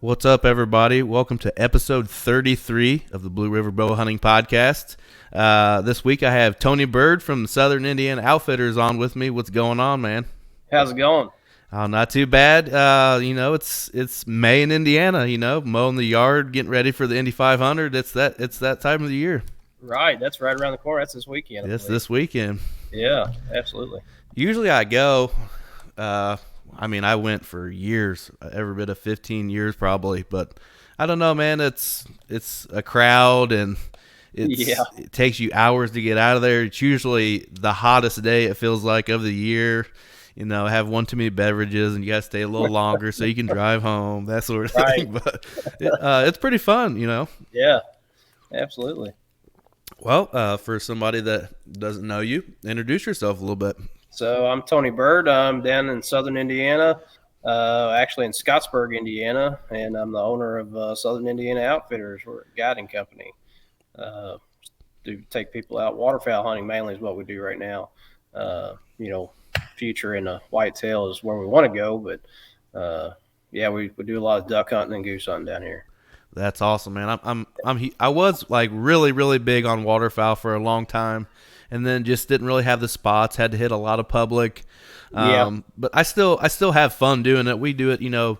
What's up, everybody? Welcome to episode 33 of the Blue River Bow Hunting Podcast. This week I have Tony Byrd from Southern Indiana Outfitters on with me. What's going on, man? How's it going? Oh, not too bad. It's May in Indiana. Mowing the yard, getting ready for the Indy 500. It's that time of the year. Right, that's right around the corner. That's this weekend. It's this weekend. Yeah, absolutely. Usually I go. I went for years, every bit of 15 years probably, but I don't know, man. It's a crowd, and it takes you hours to get out of there. It's usually the hottest day, it feels like, of the year. Have one too many beverages, and you got to stay a little longer so you can drive home, that sort of thing. But it's pretty fun, Yeah, absolutely. Well, for somebody that doesn't know you, introduce yourself a little bit. So I'm Tony Byrd. I'm down in Southern Indiana, actually in Scottsburg, Indiana, and I'm the owner of Southern Indiana Outfitters. We're a guiding company. Do take people out waterfowl hunting mainly is what we do right now. Future in a whitetail is where we want to go, but we do a lot of duck hunting and goose hunting down here. That's awesome, man. I was like really, really big on waterfowl for a long time, and then just didn't really have the spots. Had to hit a lot of public. But I still have fun doing it. We do it,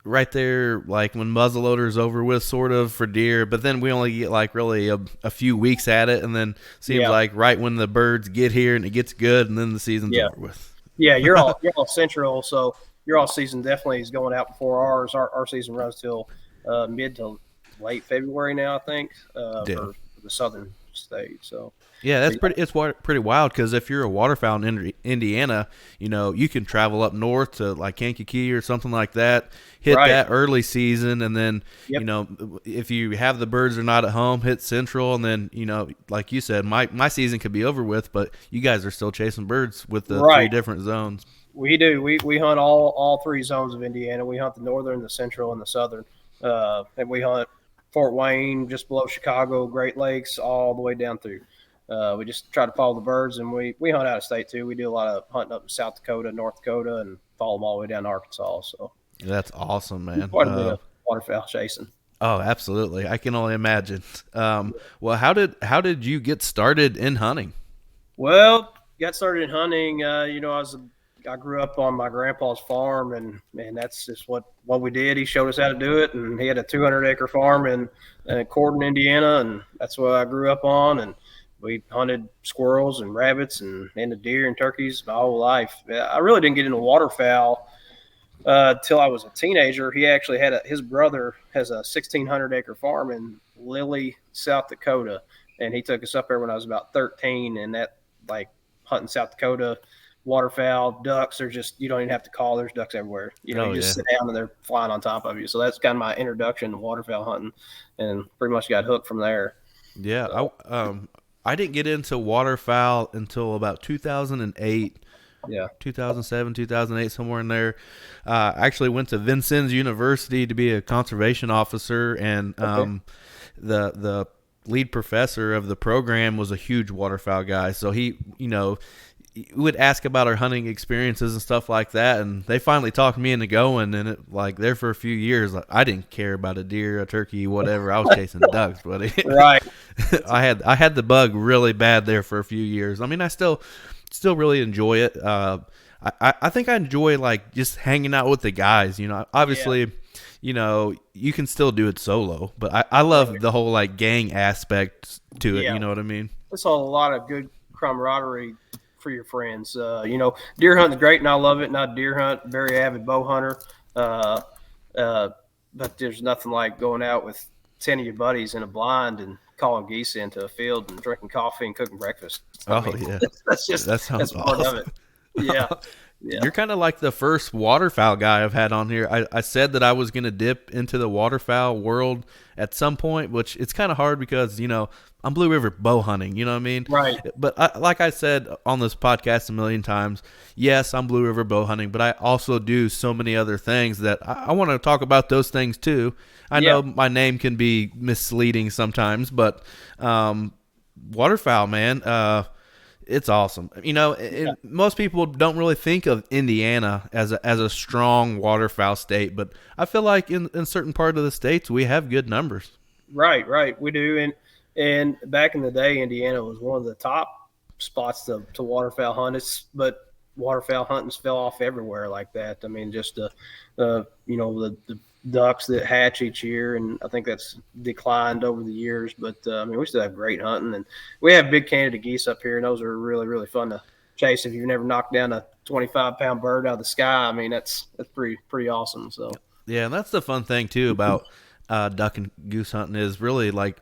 right there, like when muzzleloader's over with, sort of, for deer. But then we only get like really a few weeks at it, and then seems like right when the birds get here and it gets good, and then the season's over with. Yeah, you're all central, so your all season definitely is going out before ours. Our season runs till mid to late February now, I think, for the southern state. So yeah, it's pretty wild, because if you're a waterfowl in Indiana, you can travel up north to like Kankakee or something like that, hit that early season, and then if you have the birds are not at home, hit central, and then like you said, my season could be over with, but you guys are still chasing birds with the three different zones. We do. We hunt all three zones of Indiana. We hunt the northern, the central, and the southern. And we hunt Fort Wayne, just below Chicago, Great Lakes, all the way down through. We just try to follow the birds, and we hunt out of state too. We do a lot of hunting up in South Dakota, North Dakota, and follow them all the way down to Arkansas. So that's awesome, man. Quite a bit of waterfowl chasing. Oh, absolutely. I can only imagine. Well, how did you get started in hunting? Well, got started in hunting. I grew up on my grandpa's farm, and that's just what we did. He showed us how to do it, and he had a 200-acre farm in Corden, Indiana, and that's what I grew up on. And we hunted squirrels and rabbits and the deer and turkeys my whole life. I really didn't get into waterfowl till I was a teenager. He actually his brother has a 1,600-acre farm in Lilly, South Dakota, and he took us up there when I was about 13. And that, like, hunting South Dakota, waterfowl, ducks are just, you don't even have to call. There's ducks everywhere. You just sit down and they're flying on top of you. So that's kind of my introduction to waterfowl hunting, and pretty much got hooked from there. Yeah, so, I didn't get into waterfowl until about 2008. Yeah, 2007, 2008, somewhere in there. I actually went to Vincennes University to be a conservation officer, and the lead professor of the program was a huge waterfowl guy. So he would ask about our hunting experiences and stuff like that, and they finally talked me into going. And there for a few years, I didn't care about a deer, a turkey, whatever. I was chasing ducks, buddy. Right. I had the bug really bad there for a few years. I mean, I still really enjoy it. I think I enjoy like just hanging out with the guys. Obviously, you can still do it solo, but I love the whole like gang aspect to it. You know what I mean? It's a lot of good camaraderie for your friends. Deer hunting is great, and I love it. Not deer hunt, very avid bow hunter. But there's nothing like going out with 10 of your buddies in a blind and calling geese into a field and drinking coffee and cooking breakfast. Yeah, that's awesome. Part of it. Yeah. Yeah. You're kind of like the first waterfowl guy I've had on here. I said that I was going to dip into the waterfowl world at some point, which it's kind of hard because, I'm Blue River bow hunting, you know what I mean? Right. But like I said on this podcast a million times, yes, I'm Blue River bow hunting, but I also do so many other things that I want to talk about those things too. I know my name can be misleading sometimes, but waterfowl, man, It's awesome. Most people don't really think of Indiana as a strong waterfowl state, but I feel like in certain part of the states we have good numbers. Right, we do. And back in the day, Indiana was one of the top spots to waterfowl hunt. But waterfowl hunting's fell off everywhere like that. I mean, just the ducks that hatch each year, and I think that's declined over the years. But I mean, we still have great hunting, and we have big Canada geese up here, and those are really, really fun to chase. If you've never knocked down a 25-pound bird out of the sky, I mean, that's pretty awesome. So yeah, and that's the fun thing too about duck and goose hunting is really like,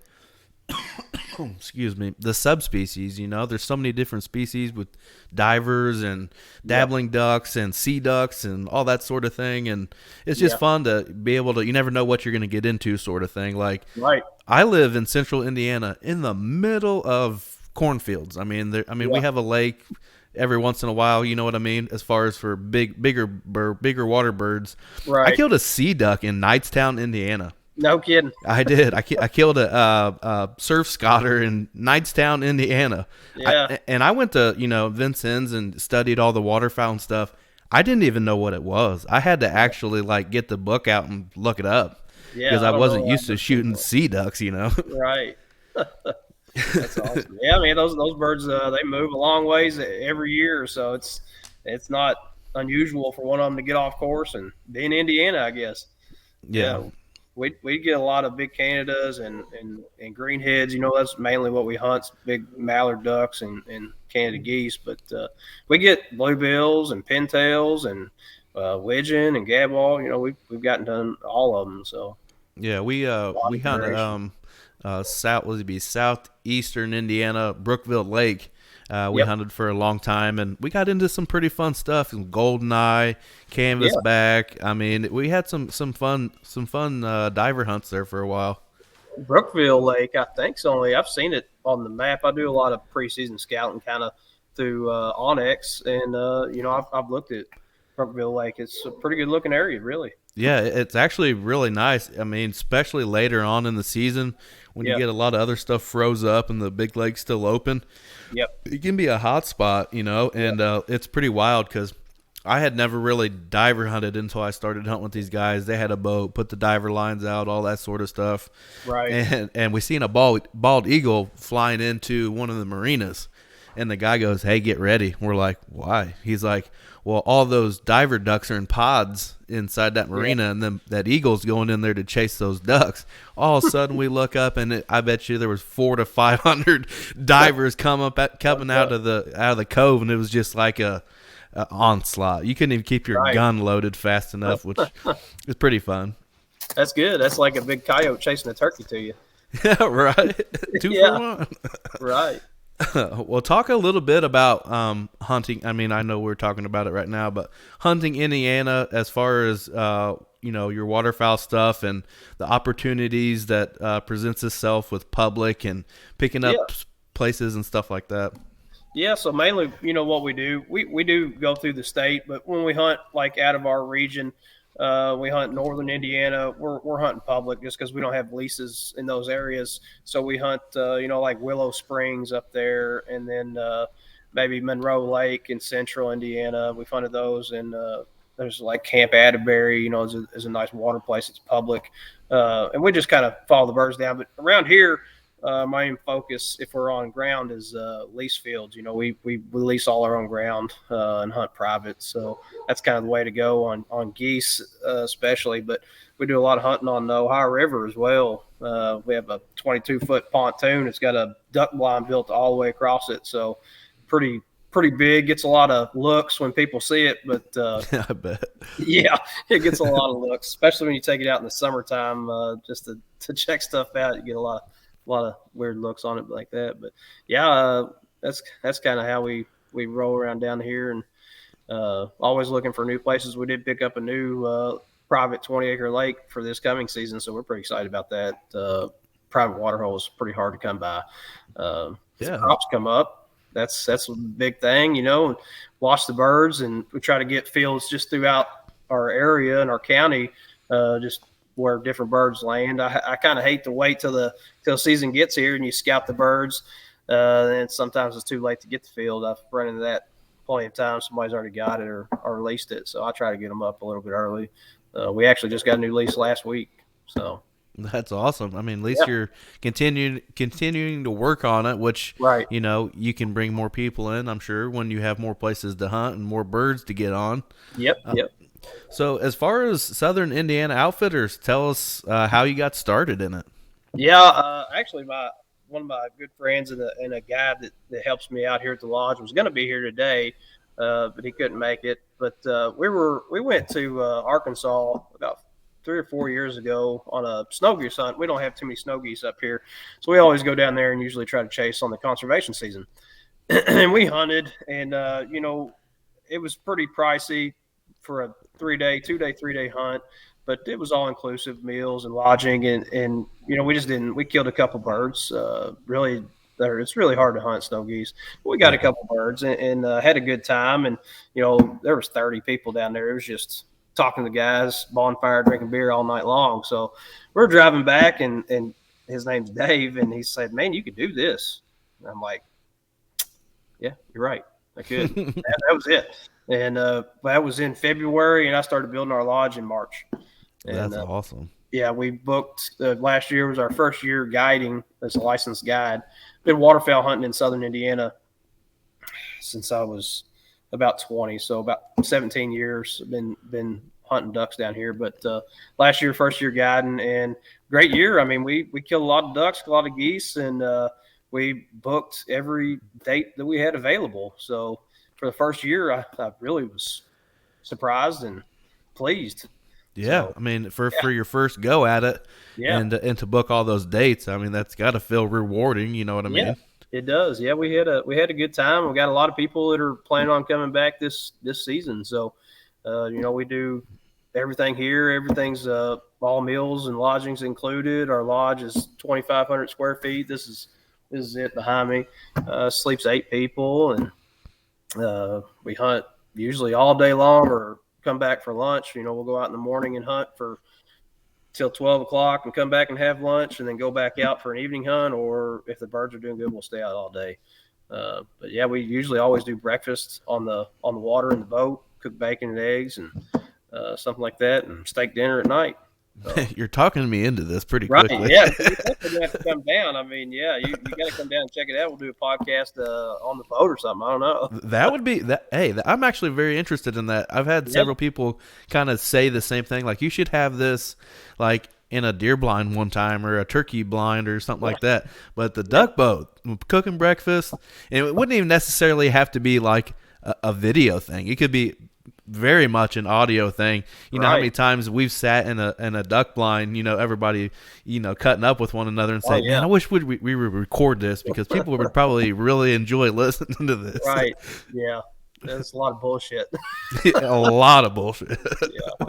excuse me, the subspecies. There's so many different species with divers and dabbling ducks and sea ducks and all that sort of thing, and it's just fun to be able to. You never know what you're going to get into, sort of thing. Like, I live in central Indiana, in the middle of cornfields. I mean, we have a lake every once in a while. You know what I mean? As far as for bigger water birds, I killed a sea duck in Knightstown, Indiana. No kidding. I did. I killed a surf scotter in Knightstown, Indiana. Yeah. I went to Vincennes and studied all the waterfowl and stuff. I didn't even know what it was. I had to actually like get the book out and look it up because I wasn't used to shooting sea ducks. Right. That's awesome. Yeah, I mean those birds they move a long ways every year, so it's not unusual for one of them to get off course and be in Indiana, I guess. Yeah. We get a lot of big Canadas and greenheads. That's mainly what we hunt, big mallard ducks and Canada geese. But we get bluebills and pintails and widgeon and gadwall. We've gotten done all of them. So yeah, we hunted southeastern Indiana, Brookville Lake. We hunted for a long time, and we got into some pretty fun stuff. Goldeneye, canvasback. I mean, we had some fun diver hunts there for a while. Brookville Lake, I think I've seen it on the map. I do a lot of preseason scouting, kind of through Onyx, and I've looked at Brookville Lake. It's a pretty good looking area, really. Yeah, it's actually really nice. I mean, especially later on in the season when you get a lot of other stuff froze up and the big lake's still open. Yep. It can be a hot spot, and it's pretty wild because I had never really diver hunted until I started hunting with these guys. They had a boat, put the diver lines out, all that sort of stuff. Right. And we seen a bald eagle flying into one of the marinas. And the guy goes, "Hey, get ready." We're like, "Why?" He's like, "Well, all those diver ducks are in pods inside that marina, and then that eagle's going in there to chase those ducks." All of a sudden, we look up, and I bet you there was 400 to 500 divers coming out of the cove, and it was just like a onslaught. You couldn't even keep your gun loaded fast enough, which is pretty fun. That's good. That's like a big coyote chasing a turkey to you. Yeah, right. 2 for 1. Right. Well, talk a little bit about hunting. I mean, I know we're talking about it right now, but hunting Indiana as far as your waterfowl stuff and the opportunities that presents itself with public and picking up places and stuff like that. Yeah, so mainly, what we do, we do go through the state, but when we hunt like out of our region, we hunt northern Indiana. We're hunting public just because we don't have leases in those areas. So we hunt, like Willow Springs up there, and then maybe Monroe Lake in central Indiana. We've hunted those, and there's like Camp Atterbury, is a nice water place. It's public, and we just kind of follow the birds down. But around here, my main focus, if we're on ground, is lease fields. We lease all our own ground and hunt private. So that's kind of the way to go on geese, especially. But we do a lot of hunting on the Ohio River as well. We have a 22-foot pontoon. It's got a duck blind built all the way across it. So pretty big. Gets a lot of looks when people see it. But I bet. Yeah, it gets a lot of looks, especially when you take it out in the summertime just to check stuff out. You get a lot of weird looks on it like that. But yeah, that's kind of how we roll around down here, and always looking for new places. We did pick up a new private 20-acre lake for this coming season, so we're pretty excited about that. Private water hole is pretty hard to come by. Crops come up. That's a big thing, and watch the birds, and we try to get fields just throughout our area and our county, just where different birds land. I kind of hate to wait till season gets here and you scout the birds. And sometimes it's too late to get the field. I've run into that plenty of times. Somebody's already got it or released it, so I try to get them up a little bit early. We actually just got a new lease last week, so. That's awesome. I mean, at least Yeah. you're continuing to work on it, which Right. you can bring more people in. I'm sure when you have more places to hunt and more birds to get on. Yep. Yep. So, as far as Southern Indiana Outfitters, tell us how you got started in it. Yeah. Actually, one of my good friends and a guy that helps me out here at the lodge was going to be here today, but he couldn't make it. But we went to Arkansas about 3 or 4 years ago on a snow goose hunt. We don't have too many snow geese up here, so we always go down there and usually try to chase on the conservation season. And we hunted, and it was pretty pricey for a 3-day, 2-day, 3-day hunt, but it was all inclusive meals and lodging, and we just didn't. We killed a couple birds. Really, it's really hard to hunt snow geese. We got a couple birds and had a good time, and there was 30 people down there. It was just talking to the guys, bonfire, drinking beer all night long. So we're driving back, and his name's Dave, and he said, "Man, you could do this." And I'm like, "Yeah, you're right. I could." That was it. And that was in February, and I started building our lodge in March. And, That's awesome. Yeah, we booked last year was our first year guiding as a licensed guide. Been waterfowl hunting in Southern Indiana since I was about 20, so about 17 years. Been hunting ducks down here, but last year, first year guiding, and great year. I mean, we killed a lot of ducks, a lot of geese, and we booked every date that we had available. So for the first year, I really was surprised and pleased. Yeah, So, I mean, for your first go at it, yeah, and to book all those dates, I mean, that's got to feel rewarding. You know what I yeah, mean? it does. Yeah, we had a good time. We got a lot of people that are planning on coming back this season. So, we do everything here. Everything's all meals and lodgings included. Our lodge is 2,500 square feet. This is it behind me. Sleeps 8 people, and we hunt usually all day long or come back for lunch. We'll go out in the morning and hunt for till 12 o'clock and come back and have lunch and then go back out for an evening hunt. Or if the birds are doing good, we'll stay out all day. But yeah, we usually always do breakfast on the water in the boat, cook bacon and eggs and something like that, and steak dinner at night. So. You're talking me into this pretty Right, quickly. yeah. You definitely have to come down. I mean, yeah, you got to come down and check it out. We'll do a podcast on the boat or something. I don't know. That would be that. Hey, I'm actually very interested in that. I've had several people kind of say the same thing. Like, you should have this, like, in a deer blind one time or a turkey blind or something like that. But the duck boat, cooking breakfast, and it wouldn't even necessarily have to be like a video thing. It could be very much an audio thing. You know how many times we've sat in a duck blind, everybody, cutting up with one another and say, man, I wish we would record this because people would probably really enjoy listening to this. Right. Yeah. That's a lot of bullshit. A lot of bullshit.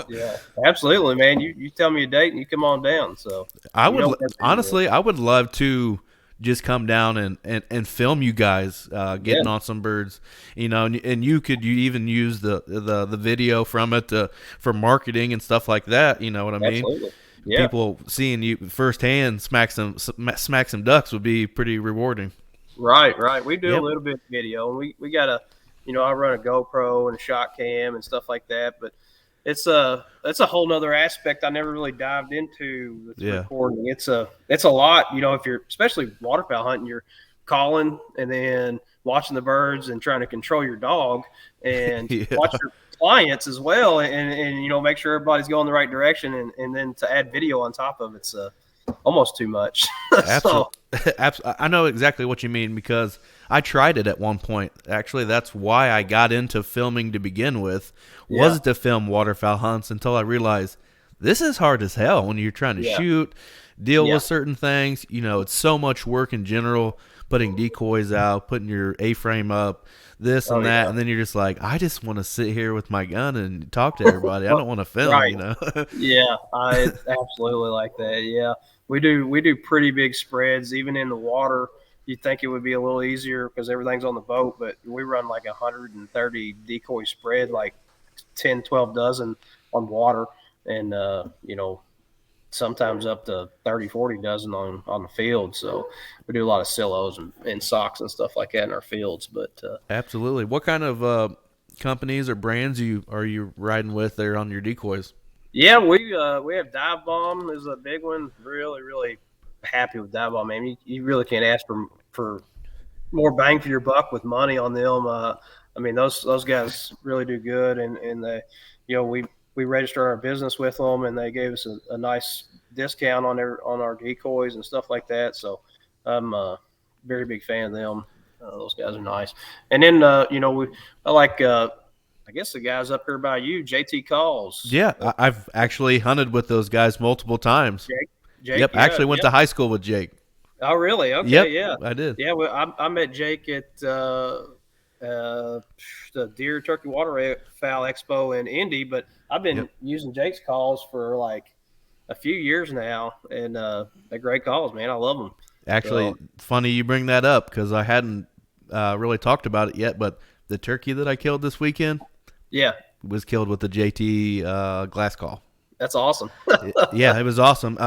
Yeah. Absolutely, man. You tell me a date and you come on down. So I would honestly, I would love to just come down and film you guys getting on some birds, and you even use the video from it for marketing and stuff like that. You know what I mean? Absolutely. Yeah. People seeing you firsthand smack some ducks would be pretty rewarding. Right. We do a little bit of video, and we got I run a GoPro and a shot cam and stuff like that, but that's a whole nother aspect I never really dived into with recording. It's a lot, if you're especially waterfowl hunting, you're calling and then watching the birds and trying to control your dog and watch your clients as well, and make sure everybody's going the right direction, and then to add video on top of it's almost too much. Absolutely. I know exactly what you mean because I tried it at one point. Actually, that's why I got into filming to begin with, was to film waterfowl hunts until I realized this is hard as hell when you're trying to shoot, deal with certain things. It's so much work in general, putting decoys out, putting your A-frame up, this and that, and then you're just like, I just want to sit here with my gun and talk to everybody. I don't want to film, Yeah, I absolutely like that. Yeah, we do pretty big spreads, even in the water. You'd think it would be a little easier because everything's on the boat, but we run like 130 decoy spread, like 10, 12 dozen on water. And, sometimes up to 30, 40 dozen on the field. So we do a lot of silos and socks and stuff like that in our fields. But Absolutely. What kind of companies or brands are you riding with there on your decoys? yeah, we have Dive Bomb is a big one. Really, really happy with Dive Bomb, man. You really can't ask for more bang for your buck with money on them. I mean, those guys really do good, and they, we registered our business with them, and they gave us a nice discount on our decoys and stuff like that. So I'm a very big fan of them. Those guys are nice. And then I like I guess the guys up here by you, JT Calls. Yeah, I've actually hunted with those guys multiple times. Jake, Yep, I yeah, actually went to high school with Jake. Oh, really? Okay, Yep, yeah, I did. yeah. Well, I met Jake at the Deer Turkey Waterfowl Expo in Indy, but I've been Yep. using Jake's calls for like a few years now, and they're great calls, man. I love them. Actually, So, funny you bring that up because I hadn't really talked about it yet, but the turkey that I killed this weekend yeah, was killed with the JT glass call. that's awesome. Yeah, it was awesome.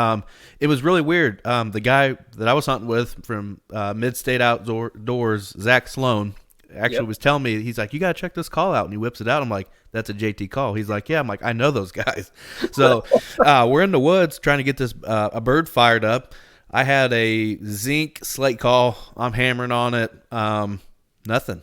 It was really weird. The guy that I was hunting with from Mid-State Outdoors, Zach Sloan, actually Yep. was telling me, he's like, you got to check this call out. And he whips it out. I'm like, that's a JT call. He's like, yeah. I'm like, I know those guys. So we're in the woods trying to get this a bird fired up. I had a zinc slate call. I'm hammering on it. Nothing.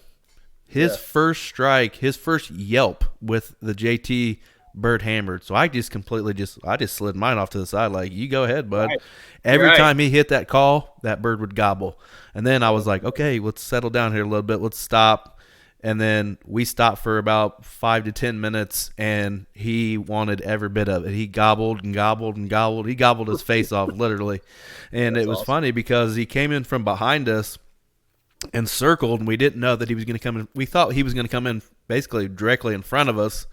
His first strike, his first yelp with the JT bird hammered. So I just slid mine off to the side like, you go ahead, bud. Right. Every Right. time he hit that call, that bird would gobble. And then I was like, okay, let's settle down here a little bit. Let's stop. And then we stopped for about 5 to 10 minutes, and he wanted every bit of it. He gobbled and gobbled and gobbled. He gobbled his face off, literally. And That's it was awesome. funny because he came in from behind us and circled, and we didn't know that he was going to come in. We thought he was going to come in basically directly in front of us,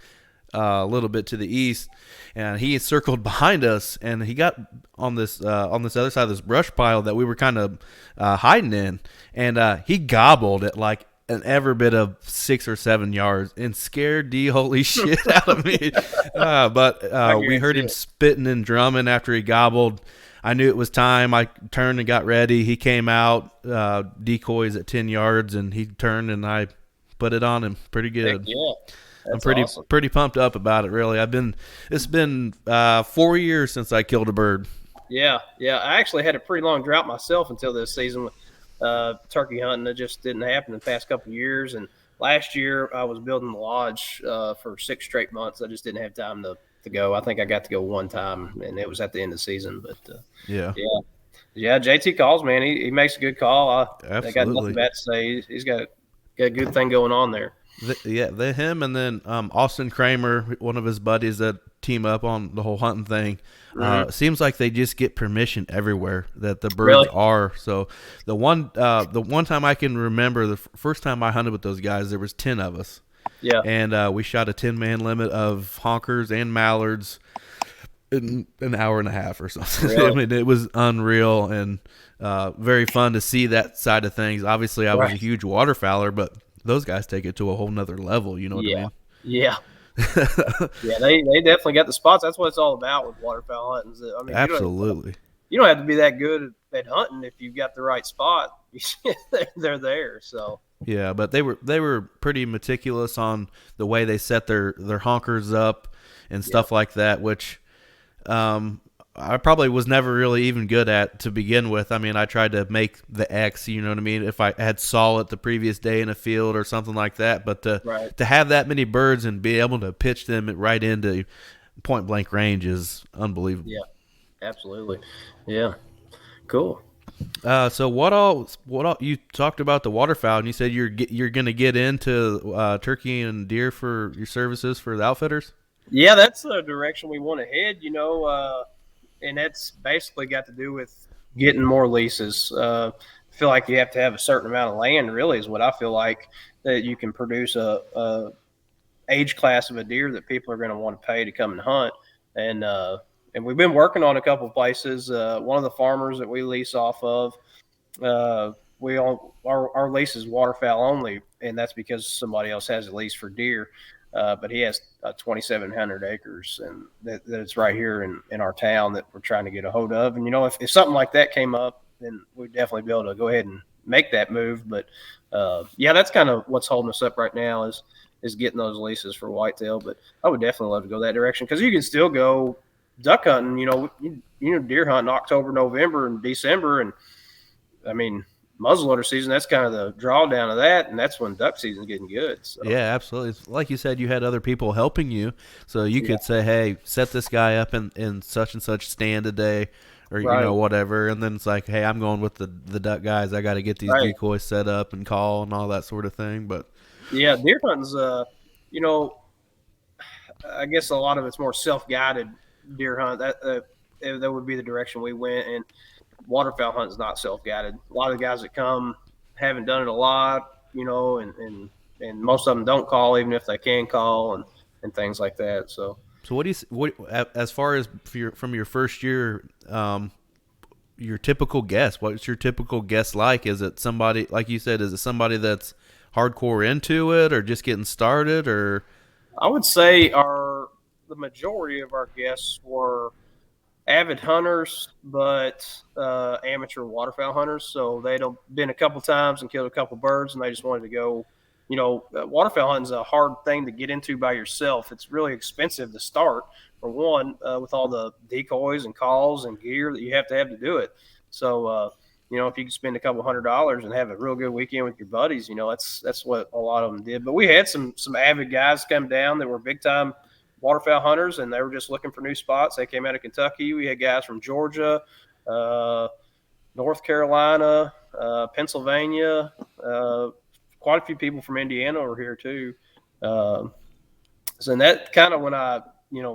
a little bit to the east, and he circled behind us, and he got on this other side of this brush pile that we were kind of hiding in, and he gobbled at like an every bit of 6 or 7 yards and scared the holy shit out of me. But we heard him spitting and drumming after he gobbled. I knew it was time. I turned and got ready. He came out, decoys at 10 yards, and he turned, and I put it on him pretty good. Heck yeah. I'm That's awesome. pretty pumped up about it, really. It's been 4 years since I killed a bird. Yeah, yeah. I actually had a pretty long drought myself until this season with turkey hunting. It just didn't happen in the past couple of years. And last year I was building the lodge for 6 straight months. I just didn't have time to go. I think I got to go one time, and it was at the end of the season. But Yeah, yeah. JT calls, man. He makes a good call. I got absolutely. nothing bad to say. He's got a good thing going on there. Him and then Austin Kramer, one of his buddies that team up on the whole hunting thing. Seems like they just get permission everywhere that the birds Really? are. So the one time I can remember, the first time I hunted with those guys, there was 10 of us. Yeah. And we shot a 10-man limit of honkers and mallards in an hour and a half or something. Really? I mean, it was unreal and very fun to see that side of things. Obviously, I was a huge waterfowler, but those guys take it to a whole nother level. You know what I mean? Yeah. Yeah, they definitely got the spots. That's what it's all about with waterfowl hunting. I mean, Absolutely. You don't have to be that good at hunting if you've got the right spot. They're there. So Yeah, but they were pretty meticulous on the way they set their honkers up and stuff like that, which I probably was never really even good at to begin with. I mean, I tried to make the X, you know what I mean, if I had saw it the previous day in a field or something like that. But to have that many birds and be able to pitch them right into point blank range is unbelievable. yeah, absolutely. Yeah, cool. So what all you talked about the waterfowl, and you said you're going to get into turkey and deer for your services for the outfitters? Yeah, that's the direction we want to head, and that's basically got to do with getting more leases. I feel like you have to have a certain amount of land, really, is what I feel like, that you can produce a age class of a deer that people are going to want to pay to come and hunt. And we've been working on a couple of places. One of the farmers that we lease off of, our lease is waterfowl only, and that's because somebody else has a lease for deer. but he has 2,700 acres, and that's right here in our town that we're trying to get a hold of. And if something like that came up, then we'd definitely be able to go ahead and make that move. But yeah, that's kind of what's holding us up right now is getting those leases for whitetail. But I would definitely love to go that direction, because you can still go duck hunting. Deer hunting October, November, and December, and I mean, muzzleloader season, that's kind of the drawdown of that, and that's when duck season's getting good. So. Yeah, absolutely. It's like you said, you had other people helping you, so you could say, hey, set this guy up in such and such stand today, or whatever, and then it's like, hey, I'm going with the duck guys. I got to get these decoys set up and call and all that sort of thing. But yeah, deer hunting's I guess a lot of it's more self-guided deer hunt. That would be the direction we went. And waterfowl hunt is not self-guided. A lot of the guys that come haven't done it a lot, and most of them don't call, even if they can call, and things like that. So what do you as far as from your first year, your typical guest? What's your typical guest like? Is it somebody, like you said, is it somebody that's hardcore into it, or just getting started? Or I would say the majority of our guests were avid hunters, but amateur waterfowl hunters. So they'd been a couple times and killed a couple birds, and they just wanted to go. Waterfowl hunting is a hard thing to get into by yourself. It's really expensive to start, for one, with all the decoys and calls and gear that you have to do it. So, if you can spend a couple $100 and have a real good weekend with your buddies, that's what a lot of them did. But we had some avid guys come down that were big time waterfowl hunters, and they were just looking for new spots. They came out of Kentucky. We had guys from Georgia, North Carolina, Pennsylvania, quite a few people from Indiana over here too. So that kind of when I,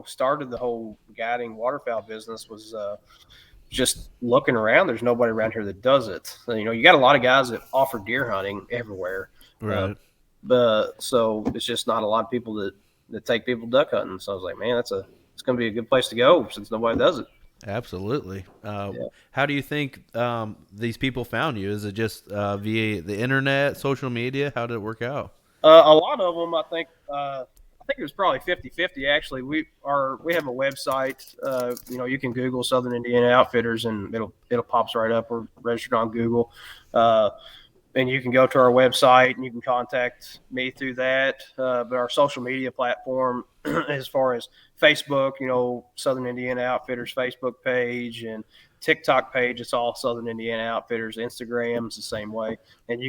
started the whole guiding waterfowl business was just looking around. There's nobody around here that does it. So, you got a lot of guys that offer deer hunting everywhere. Right. But so it's just not a lot of people that take people duck hunting. So I was like, man, it's going to be a good place to go since nobody does it. Absolutely. How do you think these people found you? Is it just via the internet, social media? How did it work out? A lot of them, I think it was probably 50-50 actually. We have a website. You can Google Southern Indiana Outfitters and it'll pops right up. We're registered on Google. And you can go to our website and you can contact me through that. But our social media platform, as far as Facebook, Southern Indiana Outfitters Facebook page and TikTok page, it's all Southern Indiana Outfitters. Instagram's the same way. And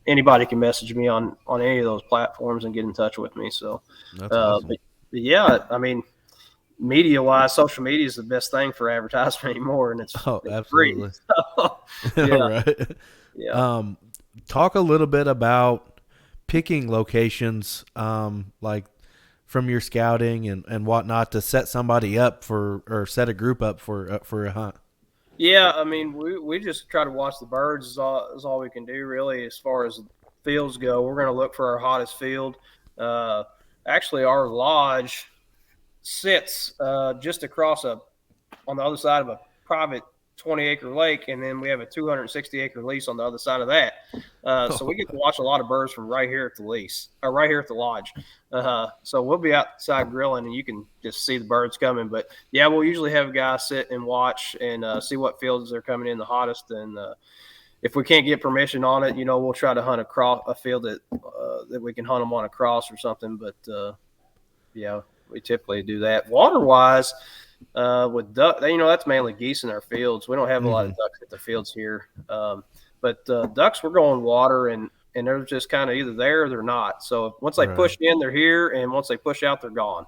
anybody can message me on any of those platforms and get in touch with me. So, that's awesome. But yeah, I mean, media-wise, social media is the best thing for advertisement anymore, and it's absolutely free. So, yeah. Right. Yeah. Talk a little bit about picking locations, like from your scouting and whatnot, to set somebody up or set a group up for a hunt. Yeah, I mean, we just try to watch the birds is all we can do really. As far as fields go, we're going to look for our hottest field. Actually, our lodge sits just across on the other side of a private 20-acre lake, and then we have a 260-acre lease on the other side of that. So we get to watch a lot of birds from right here at the lodge. So we'll be outside grilling, and you can just see the birds coming. But yeah, we'll usually have a guy sit and watch and see what fields they're coming in the hottest. And if we can't get permission on it, we'll try to hunt across a field that we can hunt them on across or something. But yeah, we typically do that. Water-wise, with duck, that's mainly geese in our fields. We don't have a lot of ducks at the fields here. But ducks, we're going water, and they're just kind of either there or they're not. So once they push in, they're here, and once they push out, they're gone.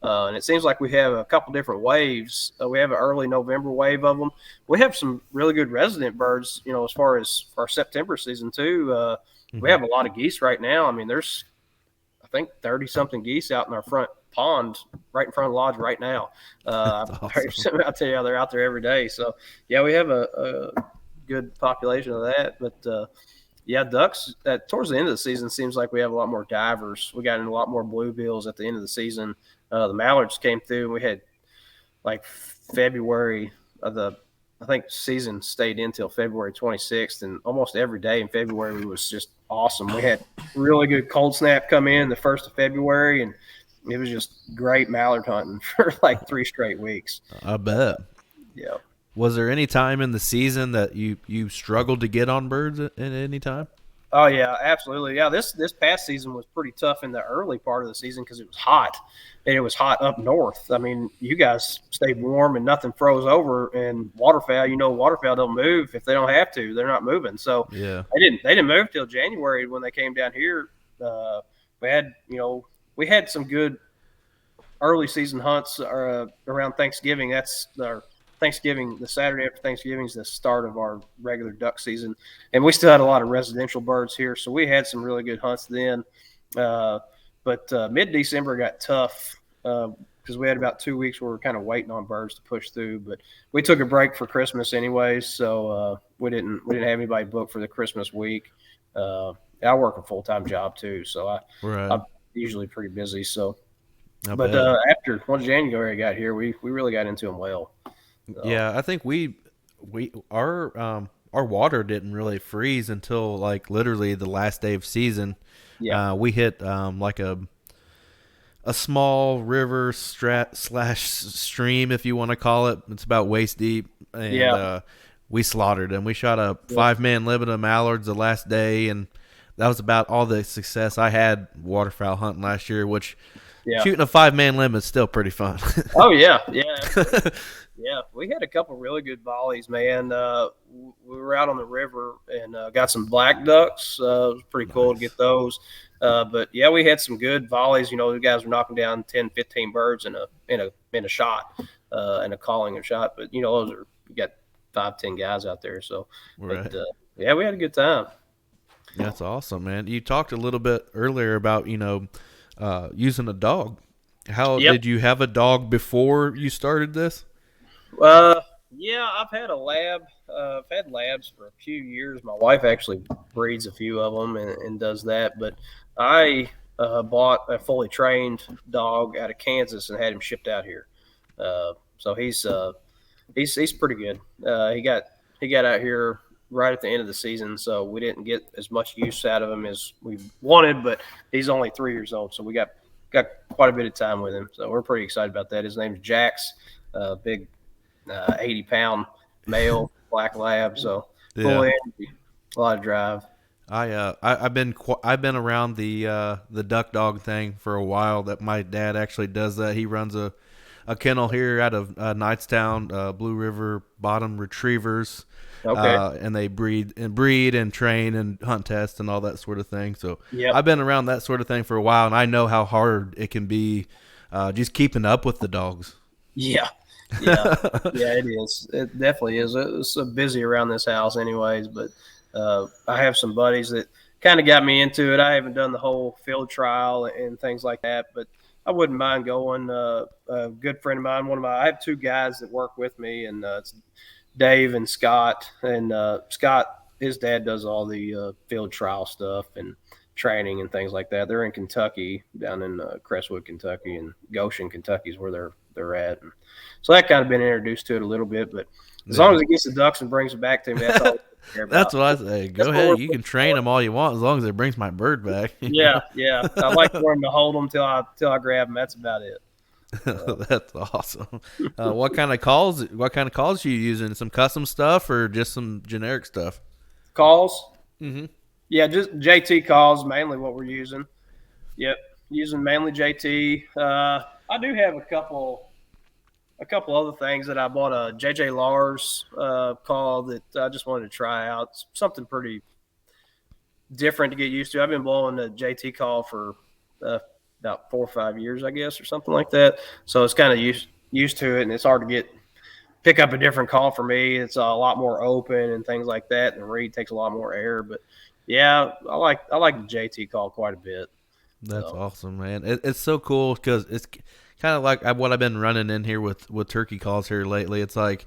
And it seems like we have a couple different waves. We have an early November wave of them. We have some really good resident birds, as far as our September season too. We have a lot of geese right now. I mean, there's, I think, 30-something geese out in our front pond right in front of the lodge right now. Awesome. I'll tell you, they're out there every day. So yeah, we have a good population of that. But yeah, ducks towards the end of the season seems like we have a lot more divers. We got in a lot more bluebills at the end of the season. The mallards came through, and we had like February of I think season stayed until February 26th, and almost every day in February was just awesome. We had really good cold snap come in the 1st of February, and it was just great mallard hunting for like 3 straight weeks. I bet. Yeah. Was there any time in the season that you struggled to get on birds at any time? Oh yeah, absolutely. Yeah, this past season was pretty tough in the early part of the season because it was hot, and it was hot up north. I mean, you guys stayed warm and nothing froze over. And waterfowl, waterfowl don't move if they don't have to. They're not moving. So Yeah. they didn't move till January when they came down here. We had some good early season hunts around Thanksgiving. That's our Thanksgiving. The Saturday after Thanksgiving is the start of our regular duck season, and we still had a lot of residential birds here, so we had some really good hunts then. But mid-December got tough because we had about 2 weeks where we were kind of waiting on birds to push through. But we took a break for Christmas anyways, so we didn't have anybody booked for the Christmas week. I work a full-time job too, so I'm usually pretty busy. So. But once January got here, we really got into them well. So. Yeah, I think our water didn't really freeze until like literally the last day of season. Yeah, we hit like a small river /stream, if you want to call it. It's about waist deep, and we slaughtered them. We shot a 5-man limit of mallards the last day, and that was about all the success I had waterfowl hunting last year, which. Yeah. Shooting a 5-man limit is still pretty fun. Oh yeah. Yeah. We had a couple really good volleys, man. We were out on the river and got some black ducks. It was pretty cool to get those. But yeah, we had some good volleys. The guys were knocking down 10, 15 birds in a shot, and a calling of shot. But we got 5, 10 guys out there. So right. But, yeah, we had a good time. That's awesome, man. You talked a little bit earlier about using a dog. How did you have a dog before you started this? Yeah, I've had a lab. I've had labs for a few years. My wife actually breeds a few of them and does that. But I bought a fully trained dog out of Kansas and had him shipped out here. So he's pretty good. He got out here right at the end of the season, so we didn't get as much use out of him as we wanted, but he's only 3 years old, so we got quite a bit of time with him, so we're pretty excited about that. His name's Jax, big 80-pound male black lab, so full energy, a lot of drive. I've been around the duck dog thing for a while. That my dad actually does that. He runs a kennel here out of Knightstown, Blue River Bottom Retrievers. Okay. And they breed and train and hunt test and all that sort of thing. So I've been around that sort of thing for a while, and I know how hard it can be just keeping up with the dogs. Yeah, it is. It definitely is. It's so busy around this house anyways, but I have some buddies that kind of got me into it. I haven't done the whole field trial and things like that, but I wouldn't mind going. A good friend of mine, I have 2 guys that work with me, and it's Dave and Scott. And Scott, his dad does all the field trial stuff and training and things like that. They're in Kentucky, down in Crestwood, Kentucky, and Goshen, Kentucky is where they're at. And so that kind of been introduced to it a little bit, but as long as it gets the ducks and brings it back to me, that's all. That's what I say. Go ahead. You can train them all you want as long as it brings my bird back. Yeah. I like for him to hold them till I grab them. That's about it. That's awesome. What kind of calls are you using? Some custom stuff or just some generic stuff? Calls? Mm-hmm. Yeah, just JT calls, mainly what we're using. Yep, using mainly JT. I do have a couple other things that I bought. A JJ Lars call that I just wanted to try out. It's something pretty different to get used to. I've been blowing the JT call for about 4 or 5 years, I guess, or something like that. So it's kind of used to it, and it's hard to pick up a different call for me. It's a lot more open and things like that, and the reed takes a lot more air. But yeah, I like the JT call quite a bit. That's awesome, man. It's so cool because it's kind of like what I've been running in here with turkey calls here lately. It's like,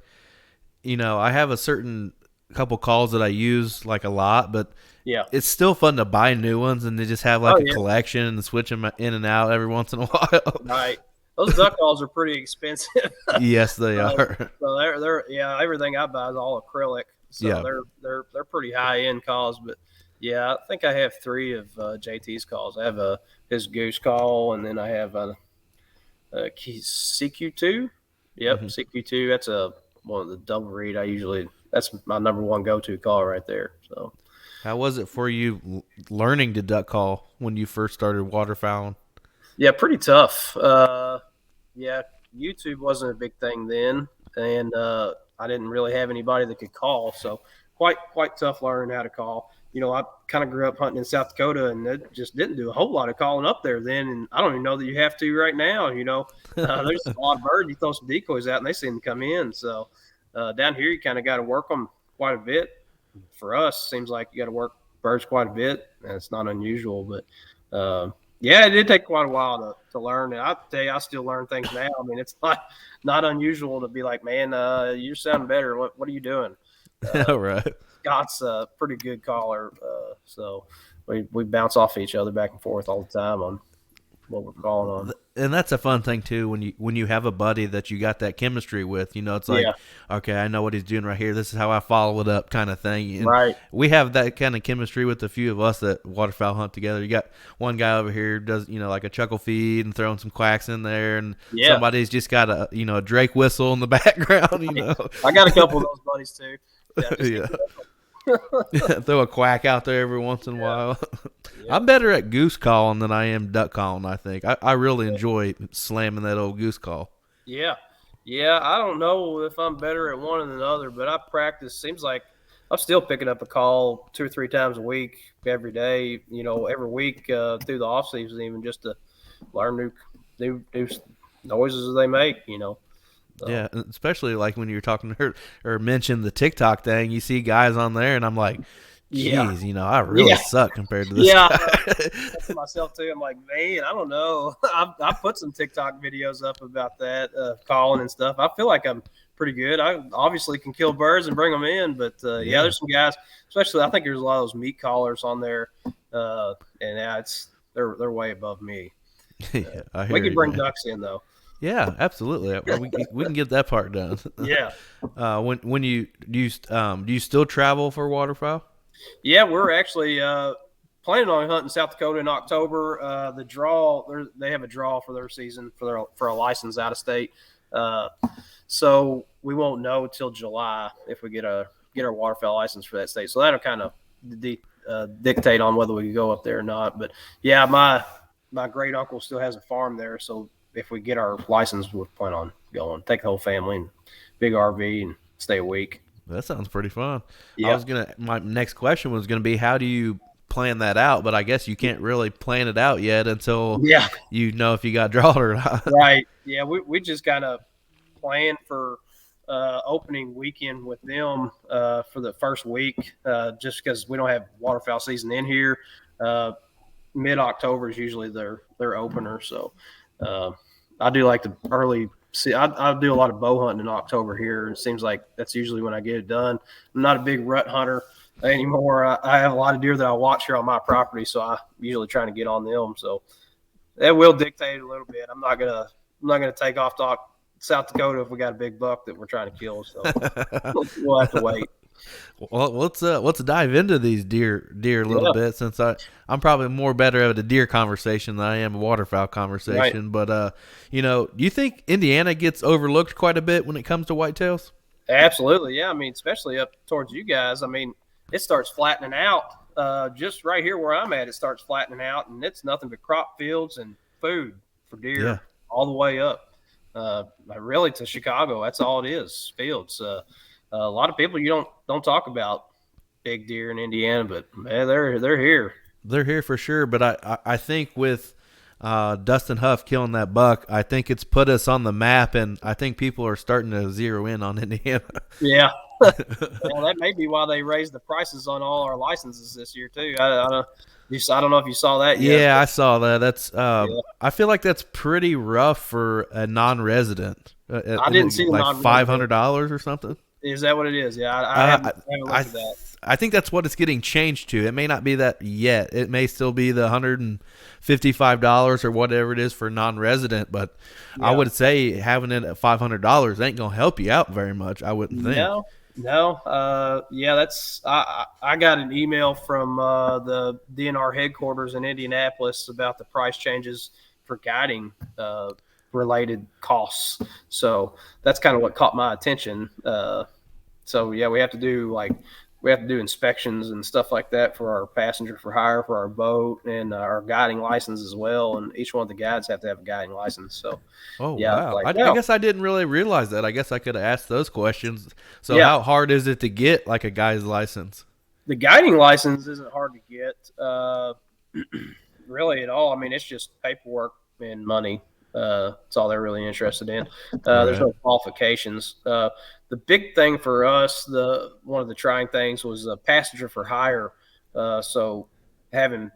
I have a certain couple calls that I use like a lot, but it's still fun to buy new ones and they just have like a collection and switch them in and out every once in a while. Right. Those duck calls are pretty expensive. Yes, they are. So they're everything I buy is all acrylic. So they're pretty high end calls, but I think I have 3 of JT's calls. I have his goose call, and then I have CQ2. Yep, CQ2. That's one of the double reed. That's my number one go-to call right there. So, how was it for you learning to duck call when you first started waterfowling? yeah, pretty tough. Yeah, YouTube wasn't a big thing then, and I didn't really have anybody that could call, so quite tough learning how to call. I kind of grew up hunting in South Dakota, and it just didn't do a whole lot of calling up there then, and I don't even know that you have to right now. There's a lot of birds. You throw some decoys out, and they seem to come in. So down here, you kind of got to work them quite a bit. For us, seems like you got to work birds quite a bit, and it's not unusual, but. Yeah, it did take quite a while to learn. And I'll tell you, I still learn things now. I mean, it's not unusual to be like, man, you're sounding better. What are you doing? Right. Scott's a pretty good caller. So we bounce off each other back and forth all the time on what we're calling on. And that's a fun thing too when you have a buddy that you got that chemistry with. It's like, okay, I know what he's doing right here. This is how I follow it up, kind of thing. And right. We have that kind of chemistry with a few of us that waterfowl hunt together. You got one guy over here who does like a chuckle feed and throwing some quacks in there, and somebody's just got a Drake whistle in the background. I got a couple of those buddies too. Yeah. Throw a quack out there every once in a while. I'm better at goose calling than I am duck calling, I think. I really enjoy slamming that old goose call. Yeah. I don't know if I'm better at one than the other, but I practice. Seems like I'm still picking up a call 2 or 3 times a week, every day, every week through the off season, even just to learn new noises they make, So. Yeah, especially like when you're talking to her or mention the TikTok thing, you see guys on there, and I'm like, geez, I really suck compared to this guy. That's myself too. I'm like, man, I don't know. I put some TikTok videos up about that calling and stuff. I feel like I'm pretty good. I obviously can kill birds and bring them in, but there's some guys, especially I think there's a lot of those meat callers on there, and they're way above me. Yeah, we can bring ducks in though. Yeah, absolutely. We can get that part done. Yeah. When do you still travel for waterfowl? Yeah, we're actually planning on hunting South Dakota in October. The draw, they have a draw for their season for a license out of state. So we won't know till July if we get our waterfowl license for that state. So that'll kind of dictate on whether we can go up there or not. But yeah, my great uncle still has a farm there, so if we get our license, we'll plan on going. Take the whole family and big RV and stay a week. That sounds pretty fun. Yeah. My next question was gonna be, how do you plan that out? But I guess you can't really plan it out yet until you know if you got drawn or not. Right. Yeah. We just kind of plan for opening weekend with them for the first week, just because we don't have waterfowl season in here. Mid-October is usually their opener, so. I do like the early. I do a lot of bow hunting in October here. It seems like that's usually when I get it done. I'm not a big rut hunter anymore. I have a lot of deer that I watch here on my property, so I'm usually trying to get on them. So that will dictate a little bit. I'm not gonna take off to South Dakota if we got a big buck that we're trying to kill. So we'll have to wait. Well, let's dive into these deer a little bit, since I'm probably more better at a deer conversation than I am a waterfowl conversation. Right. But do you think Indiana gets overlooked quite a bit when it comes to whitetails? Absolutely, yeah. I mean, especially up towards you guys. I mean, it starts flattening out. Just right here where I'm at, it starts flattening out, and it's nothing but crop fields and food for deer all the way up. Really to Chicago, that's all it is, fields. A lot of people you don't talk about big deer in Indiana, but man, they're here. They're here for sure. But I think with Dustin Huff killing that buck, I think it's put us on the map, and I think people are starting to zero in on Indiana. Yeah. Well, that may be why they raised the prices on all our licenses this year too. I don't know if you saw that yet. Yeah, I saw that. That's I feel like that's pretty rough for a non-resident. I didn't see like $500 or something. Is that what it is? Yeah, I haven't looked at that. I think that's what it's getting changed to. It may not be that yet. It may still be the $155 or whatever it is for non-resident, but I would say having it at $500 ain't gonna help you out very much. I wouldn't think. No. That's I got an email from the DNR headquarters in Indianapolis about the price changes for guiding related costs. So that's kind of what caught my attention. So yeah, we have to do inspections and stuff like that for our passenger for hire for our boat and our guiding license as well. And each one of the guides have to have a guiding license. So Oh yeah, wow! like I guess I didn't really realize that. I guess I could have asked those questions. So yeah, how hard is it to get like a guy's license? the guiding license isn't hard to get really at all. I mean, it's just paperwork and money. That's all they're really interested in. There's Right. no qualifications. The big thing for us, the one of the trying things was a passenger for hire. So having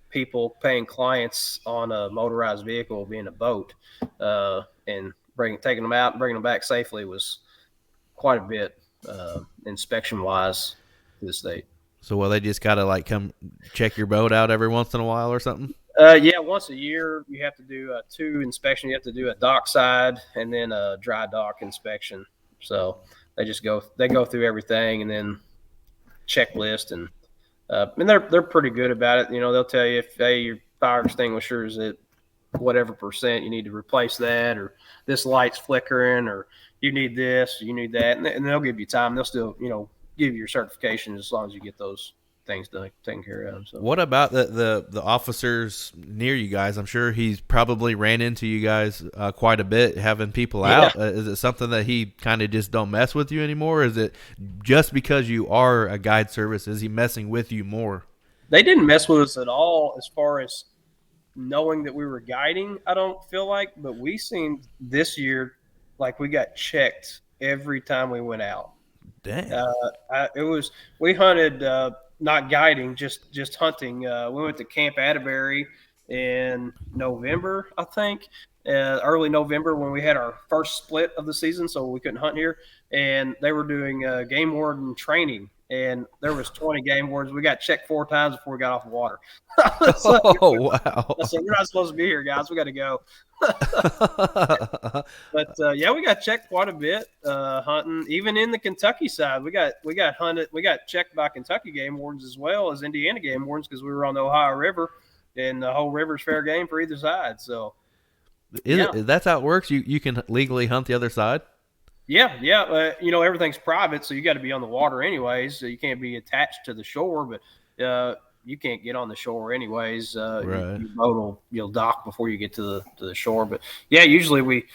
people paying clients on a motorized vehicle, being a boat, and taking them out and bringing them back safely was quite a bit inspection wise to the state. So well, they just gotta like come check your boat out every once in a while or something. Yeah, once a year you have to do two inspections. You have to do a dockside and then a dry dock inspection. So they go through everything and then checklist and they're pretty good about it. You know, they'll tell you if your fire extinguisher is at whatever percent, you need to replace that, or this light's flickering, or you need this, you need that, and they'll give you time. They'll still give you your certification as long as you get those things done, taken care of. So. What about the officers near you guys? I'm sure he's probably ran into you guys quite a bit, having people out. Is it something that he kind of just don't mess with you anymore? Or is it just because you are a guide service? Is he messing with you more? They didn't mess with us at all as far as knowing that we were guiding. I don't feel like, but we seemed this year like we got checked every time we went out. Damn. We hunted. Not guiding, just hunting. We went to Camp Atterbury in November, I think, early November when we had our first split of the season, so we couldn't hunt here. And they were doing game warden training, and there was 20 game wardens. We got checked 4 times before we got off the water. Oh wow! I said, we're not supposed to be here, guys. We got to go. But yeah, we got checked quite a bit hunting. Even in the Kentucky side, we got hunted. We got checked by Kentucky game wardens as well as Indiana game wardens because we were on the Ohio River, and the whole river's fair game for either side. So That's how it works. You can legally hunt the other side. Yeah. Everything's private, so you got to be on the water anyways. So you can't be attached to the shore, but you can't get on the shore anyways. Right. Your boat you'll dock before you get to the shore. But yeah, usually we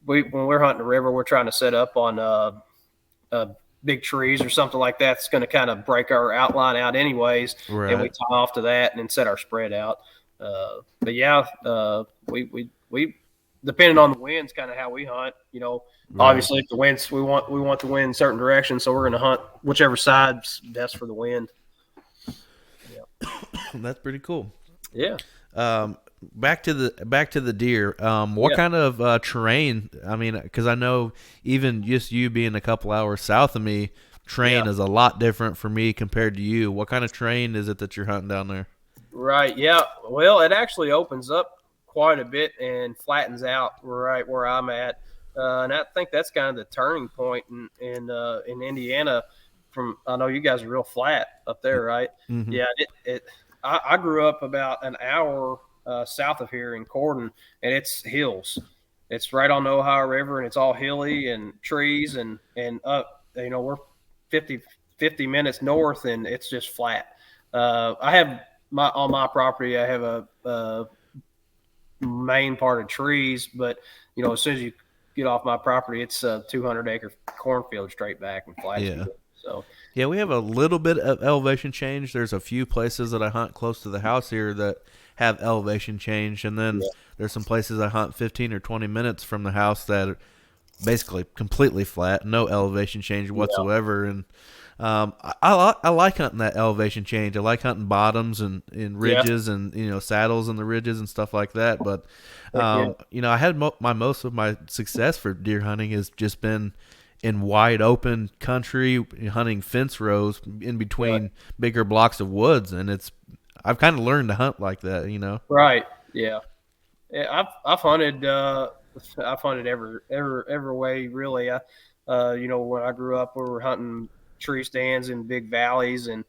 when we're hunting the river, we're trying to set up on big trees or something like that. It's going to kind of break our outline out anyways, Right. and we tie off to that and then set our spread out. But yeah, we depending on the winds, kind of how we hunt. Right. Obviously, if the winds, we want the wind in certain directions, so we're going to hunt whichever side's best for the wind. That's pretty cool. Yeah. Back to the deer. What kind of terrain? I mean, because I know even just you being a couple hours south of me, terrain is a lot different for me compared to you. What kind of terrain is it that you're hunting down there? Right. Yeah. Well, it actually opens up quite a bit and flattens out right where I'm at, and I think that's kind of the turning point in Indiana. I know you guys are real flat up there, right? Mm-hmm. Yeah. I grew up about an hour south of here in Corden, and it's hills. It's right on the Ohio River, and it's all hilly and trees and up. We're 50 minutes north, and it's just flat. I have on my property, I have a main part of trees, but as soon as you get off my property, it's a 200-acre cornfield straight back and flat. Yeah. So yeah, we have a little bit of elevation change. There's a few places that I hunt close to the house here that have elevation change, and then there's some places I hunt 15 or 20 minutes from the house that are basically completely flat, no elevation change whatsoever. And I like hunting that elevation change. I like hunting bottoms and ridges and saddles and the ridges and stuff like that. But I had most of my success for deer hunting has just been in wide open country, hunting fence rows in between bigger blocks of woods, and I've kind of learned to hunt like that, Right. Yeah. I've hunted. I've hunted every way really. When I grew up, we were hunting tree stands in big valleys, and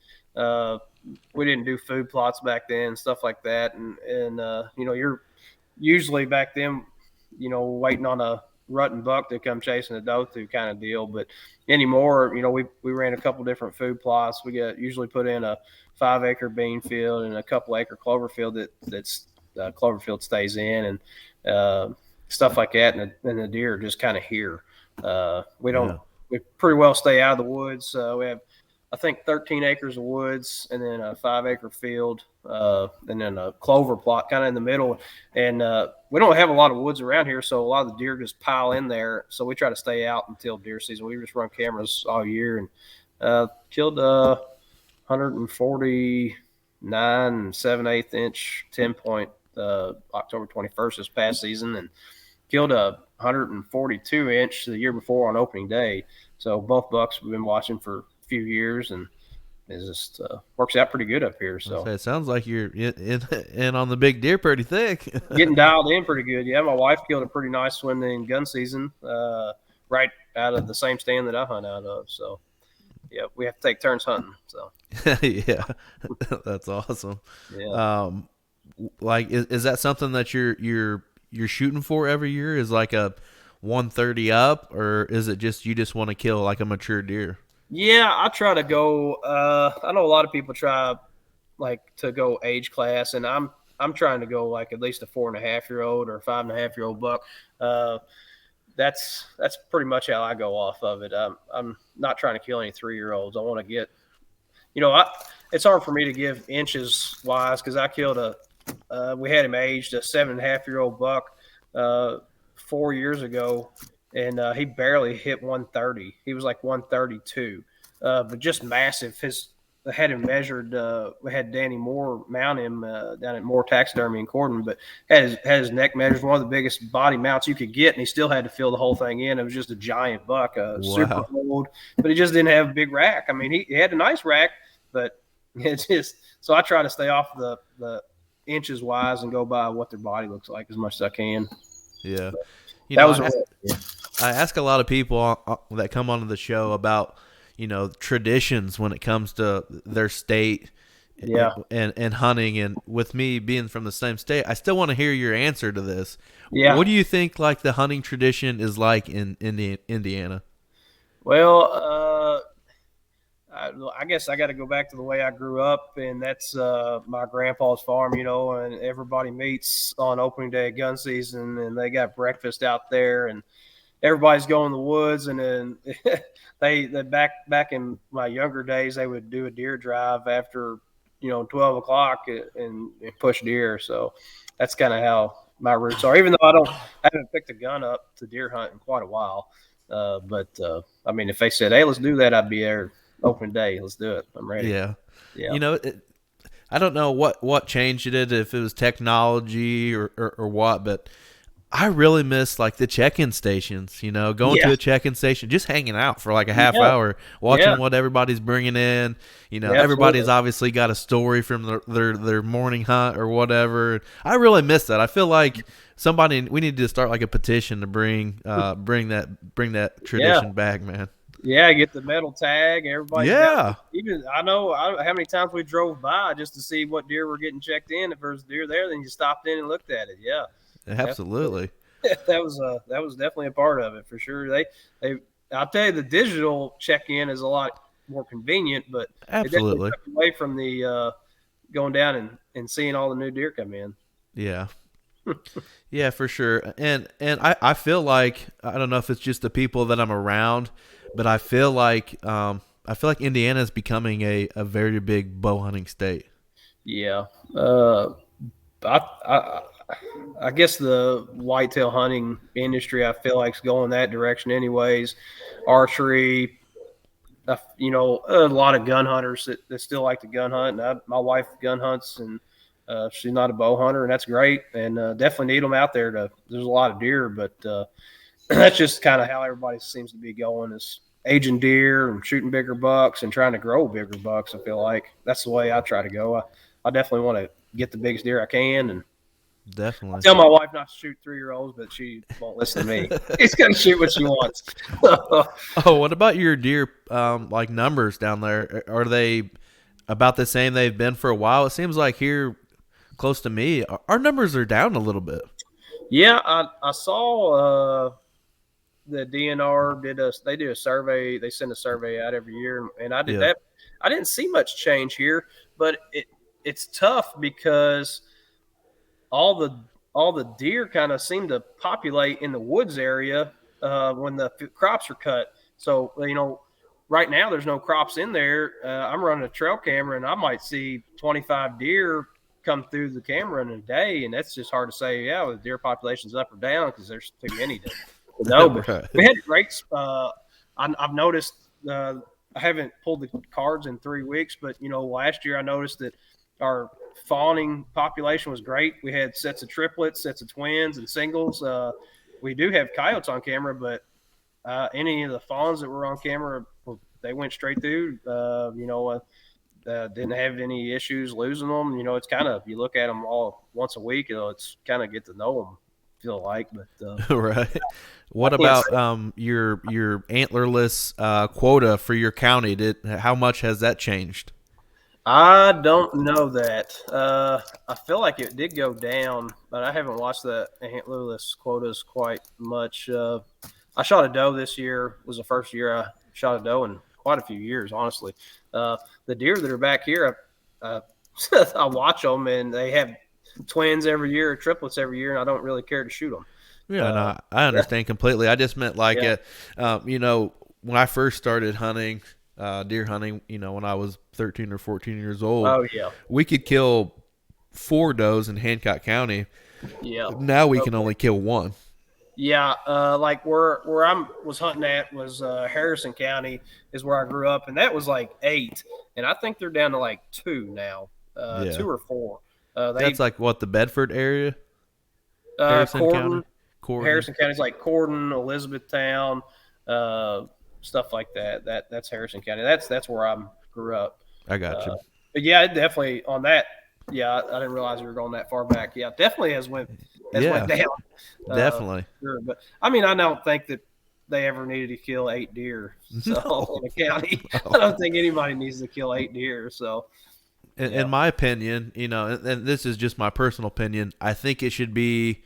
we didn't do food plots back then, stuff like that. And you're usually back then waiting on a rutting buck to come chasing a doe through kind of deal. But anymore, we ran a couple different food plots. We usually put in a 5-acre bean field and a couple acre clover field that's clover field stays in, and stuff like that. And the deer are just kind of here. We pretty well stay out of the woods. We have, I think, 13 acres of woods, and then a 5-acre field, and then a clover plot kind of in the middle. And we don't have a lot of woods around here, so a lot of the deer just pile in there. So we try to stay out until deer season. We just run cameras all year, and killed 149 7/8 inch 10-point October 21st this past season, and killed a 142 inch the year before on opening day. So both bucks we've been watching for a few years, and it just works out pretty good up here. So it sounds like you're in on the big deer pretty thick. Getting dialed in pretty good. Yeah, my wife killed a pretty nice one in gun season, right out of the same stand that I hunt out of. So yeah, we have to take turns hunting. So yeah, that's awesome. Yeah. Like is that something that you're shooting for every year? Is like a 130 up, or is it just you just want to kill like a mature deer? Yeah, I try to go. I know a lot of people try like to go age class, and I'm trying to go like at least a 4.5-year-old or a 5.5-year-old buck. That's pretty much how I go off of it. I'm not trying to kill any 3-year-olds. I want to get, it's hard for me to give inches wise because I killed we had him aged a 7.5-year-old buck 4 years ago, and he barely hit 130. He was like 132, but just massive. I had him measured. We had Danny Moore mount him down at Moore Taxidermy in Corden, but had his neck measured, one of the biggest body mounts you could get, and he still had to fill the whole thing in. It was just a giant buck, super old, but he just didn't have a big rack. I mean, he had a nice rack, but it's just so I try to stay off the inches wise and go by what their body looks like as much as I can. Yeah. I ask a lot of people that come onto the show about, traditions when it comes to their state and hunting. And with me being from the same state, I still want to hear your answer to this. Yeah. What do you think like the hunting tradition is like in Indiana? Well, I guess I got to go back to the way I grew up, and that's my grandpa's farm, and everybody meets on opening day of gun season, and they got breakfast out there, and everybody's going in the woods. And then they back in my younger days, they would do a deer drive after 12 o'clock and push deer. So that's kind of how my roots are, even though I haven't picked a gun up to deer hunt in quite a while. But I mean, if they said, hey, let's do that, I'd be there open day. Let's do it. I'm ready. Yeah. I don't know what changed it, if it was technology or what, but I really miss like the check-in stations, going to a check-in station, just hanging out for like a half hour, watching what everybody's bringing in. Everybody's obviously got a story from their morning hunt or whatever. I really miss that. I feel like we need to start like a petition to bring that tradition back, man. Yeah, get the metal tag. Everybody. Yeah. Even I know how many times we drove by just to see what deer were getting checked in. If there's deer there, then you stopped in and looked at it. Yeah. Absolutely. That was definitely a part of it for sure. I'll tell you, the digital check-in is a lot more convenient, but absolutely it away from the going down and seeing all the new deer come in. Yeah. Yeah, for sure. And I feel like, I don't know if it's just the people that I'm around, but I feel like Indiana is becoming a very big bow hunting state. Yeah. I guess the whitetail hunting industry, I feel like, is going that direction anyways. Archery, a lot of gun hunters that still like to gun hunt. And my wife gun hunts, and she's not a bow hunter, and that's great. And definitely need them out there. There's a lot of deer, but that's just kind of how everybody seems to be going, is aging deer and shooting bigger bucks and trying to grow bigger bucks. I feel like that's the way I try to go. I definitely want to get the biggest deer I can, and definitely. I tell my wife not to shoot 3-year-olds, but she won't listen to me. She's gonna shoot what she wants. Oh, what about your deer like numbers down there? Are they about the same they've been for a while? It seems like here close to me, our numbers are down a little bit. Yeah, I saw the DNR they do a survey. They send a survey out every year, and I did Yeah. that. I didn't see much change here, but it's tough because all the all the deer kind of seem to populate in the woods area when the crops are cut. So right now there's no crops in there. I'm running a trail camera, and I might see 25 deer come through the camera in a day, and that's just hard to say. Yeah, the deer population's up or down because there's too many to know. But Right. we had great. I've noticed. I haven't pulled the cards in 3 weeks, but last year I noticed that our fawning population was great. We had sets of triplets, sets of twins, and singles. We do have coyotes on camera, but any of the fawns that were on camera, they went straight through. Didn't have any issues losing them. It's kind of, you look at them all once a week. It's kind of get to know them. Feel like, but Right. What about your antlerless quota for your county? How much has that changed? I don't know that. I feel like it did go down, but I haven't watched the antlerless quotas quite much. I shot a doe this year. It was the first year I shot a doe in quite a few years, honestly. The deer that are back here, I watch them, and they have twins every year, or triplets every year, and I don't really care to shoot them. Yeah, no, I understand completely. I just meant like Yeah. it. When I first started hunting, deer hunting, when I was 13 or 14 years old, Oh yeah. we could kill 4 does in Hancock County. Yeah. Now we can only kill 1. Yeah, like where I was hunting at was Harrison County is where I grew up, and that was like 8, and I think they're down to like 2 now, Yeah. 2 or 4. That's like what, the Bedford area, uh, Harrison Corden, County, Corden. Harrison County's like Corden, Elizabethtown, stuff like that. That's Harrison County. That's where I grew up. I got you. But yeah, it definitely on that. Yeah, I didn't realize we were going that far back. Yeah, definitely went Yeah, down. definitely. Sure, but I mean, I don't think that they ever needed to kill 8 deer. So No. in the county, I don't think anybody needs to kill 8 deer. So In my opinion, and this is just my personal opinion, I think it should be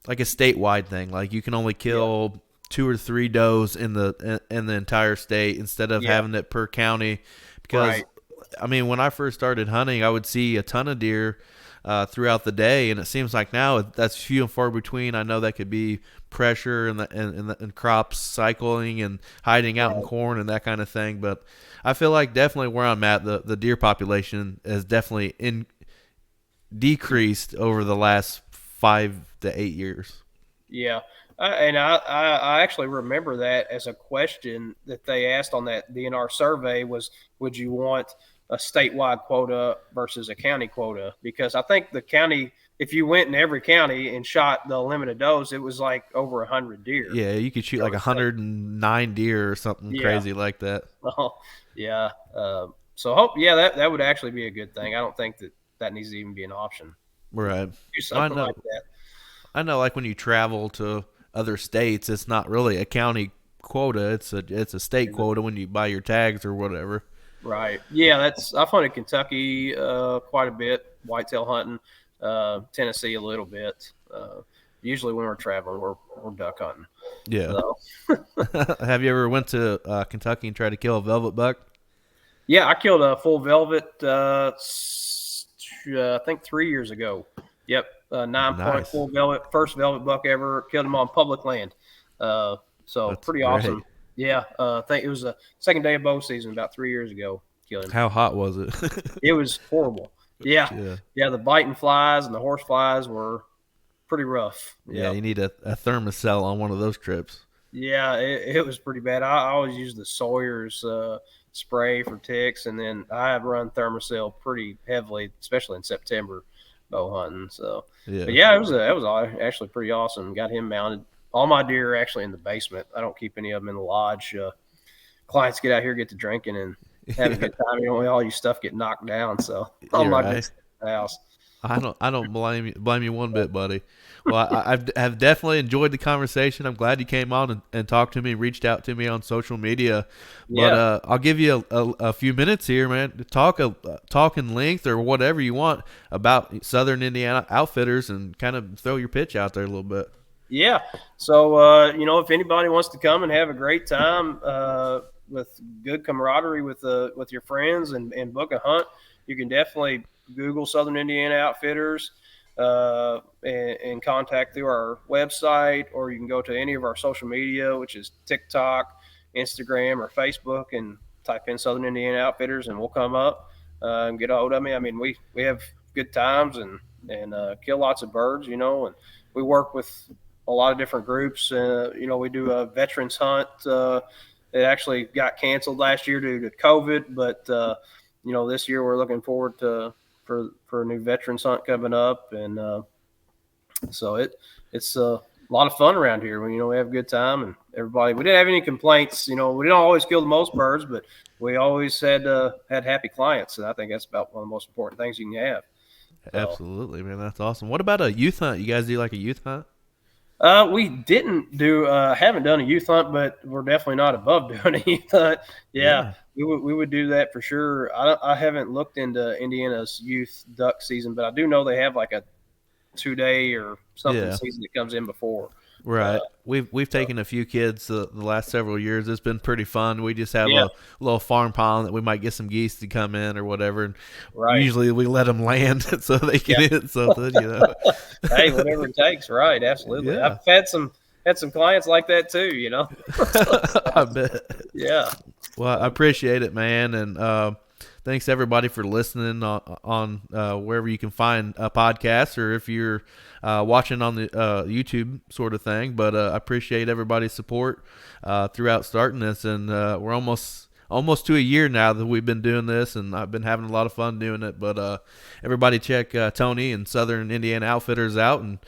like a statewide thing. Like you can only kill 2 or 3 does in the entire state instead of having it per county. Because Right. I mean, when I first started hunting, I would see a ton of deer throughout the day, and it seems like now that's few and far between. I know that could be pressure and crops cycling and hiding out in corn and that kind of thing, but I feel like definitely where I'm at, the deer population has definitely decreased over the last 5 to 8 years. Yeah. And I actually remember that as a question that they asked on that DNR survey was, would you want a statewide quota versus a county quota? Because I think the county, if you went in every county and shot the limited does, it was like over 100 deer. Yeah, you could shoot like 109 deer or something crazy like that. Oh, yeah. So that would actually be a good thing. I don't think that needs to even be an option. Right. Do something like that. I know, like when you travel to other states, it's not really a county quota; it's a state quota when you buy your tags or whatever. Right. Yeah, I've hunted Kentucky quite a bit, whitetail hunting, Tennessee a little bit. Usually when we're traveling, we're duck hunting. Yeah. So. Have you ever went to Kentucky and tried to kill a velvet buck? Yeah, I killed a full velvet. I think 3 years ago. Yep, 9-point full velvet, first velvet buck ever. Killed him on public land. So that's pretty awesome. Yeah, I think it was the second day of bow season about 3 years ago. Killed him. How hot was it? It was horrible. Yeah. The biting flies and the horse flies were pretty rough. Yeah, you need a thermocell on one of those trips. Yeah, it was pretty bad. I always use the Sawyer's spray for ticks, and then I run thermocell pretty heavily, especially in September bow hunting. So, but yeah, it was actually pretty awesome. Got him mounted. All my deer are actually in the basement. I don't keep any of them in the lodge. Clients get out here, get to drinking, and have a good time. All your stuff get knocked down. So all my deer in the house. I don't blame you one bit, buddy. Well, I've definitely enjoyed the conversation. I'm glad you came on and talked to me, reached out to me on social media. But Yeah. I'll give you a few minutes here, man, to talk in length or whatever you want about Southern Indiana Outfitters and kind of throw your pitch out there a little bit. Yeah. So, if anybody wants to come and have a great time with good camaraderie with your friends and book a hunt, you can definitely Google Southern Indiana Outfitters and contact through our website, or you can go to any of our social media, which is TikTok, Instagram, or Facebook, and type in Southern Indiana Outfitters, and we'll come up and get a hold of me. I mean, we have good times and kill lots of birds, and we work with a lot of different groups. We do a veterans hunt. It actually got canceled last year due to COVID, but this year we're looking forward to for a new veterans hunt coming up, and so it's a lot of fun around here. We have a good time, and everybody. We didn't have any complaints. We don't always kill the most birds, but we always had happy clients, and I think that's about one of the most important things you can have. So, Absolutely, man. That's awesome. What about a youth hunt? You guys do like a youth hunt? We didn't haven't done a youth hunt, but we're definitely not above doing a youth hunt. Yeah. We would do that for sure. I haven't looked into Indiana's youth duck season, but I do know they have like a 2-day or something season that comes in before. Right. We've taken a few kids the last several years. It's been pretty fun. We just have Yeah. a little farm pond that we might get some geese to come in or whatever. And Right. usually we let them land so they can hit something. Hey, whatever it takes. Right. Absolutely. Yeah. I've had some clients like that too. I bet. Yeah. Well, I appreciate it, man, and thanks everybody for listening on wherever you can find a podcast, or if you're watching on the YouTube sort of thing. But I appreciate everybody's support throughout starting this, and we're almost to a year now that we've been doing this, and I've been having a lot of fun doing it. But everybody check Tony and Southern Indiana Outfitters out, and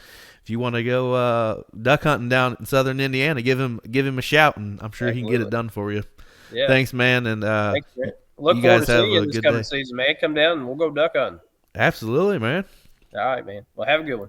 if you want to go duck hunting down in Southern Indiana, give him a shout, and I'm sure he can get it done for you. Yeah. Thanks, man, and Thanks, man. Look you forward guys to have seeing you a this good coming day. season, man. Come down and we'll go duck hunting. Absolutely, man. All right, man. Well, have a good one.